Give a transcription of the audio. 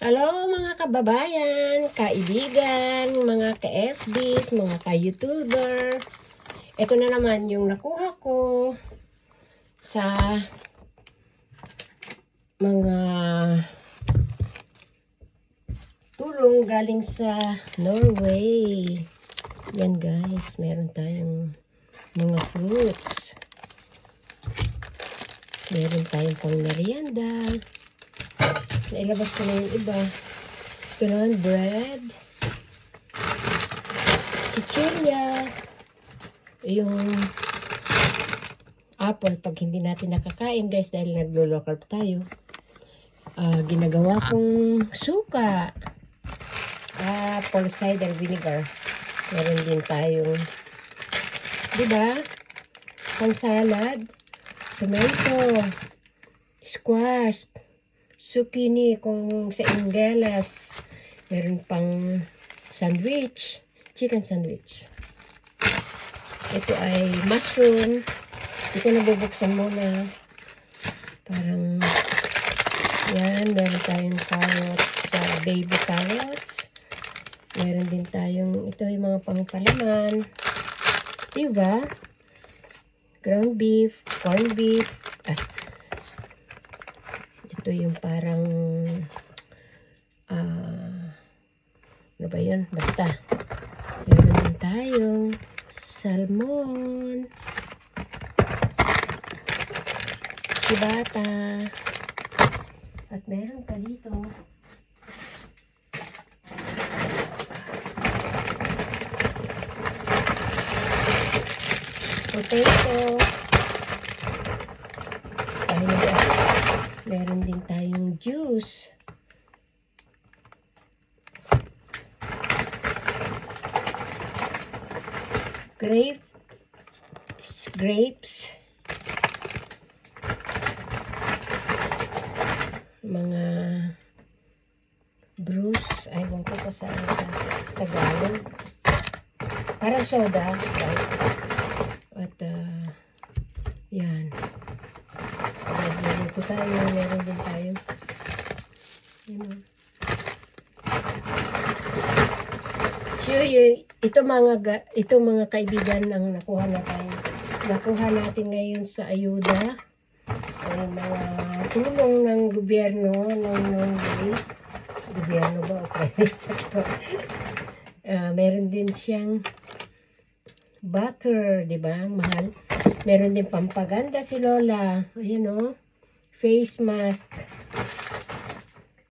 Hello mga kababayan, kaibigan, mga ka-FBs, mga ka-YouTuber. Ito na naman yung nakuha ko sa mga tulong galing sa Norway. Yan guys, meron tayong mga fruits. Meron tayong pang merienda. Nailabas ko na yung iba. Ito naman, bread. Chichirya. Yung apple, pag hindi natin nakakain guys, dahil naglo-low carb tayo. Ginagawa kong suka. Apple cider vinegar. Meron din tayong, diba? Pang salad. Tomato. Squash. Zucchini kung sa Ingles. Meron pang sandwich. Chicken sandwich. Ito ay mushroom. Ito nabubuksan muna. Parang yan. Meron tayong carrots. Baby carrots. Meron din tayong ito yung mga pangpalaman. Diba? Ground beef. Corned beef. Ito yung parang ano ba yun? Basta meron din tayong salmon, cibata, at meron pa dito potato. Meron din tayong juice. Grapes. Mga bruise. Aywan ko pa sa Tagalog. Para soda, guys. At, yan. Dito tayo, meron din tayo. So, ito mga kaibigan ang nakuha natin ngayon sa ayuda. Ang mga tulong ng gobyerno ng Norway. Gobyerno ba o private sector? Meron din siyang butter, di ba? Mahal. Meron din pampaganda si Lola. Ayan o. Face mask.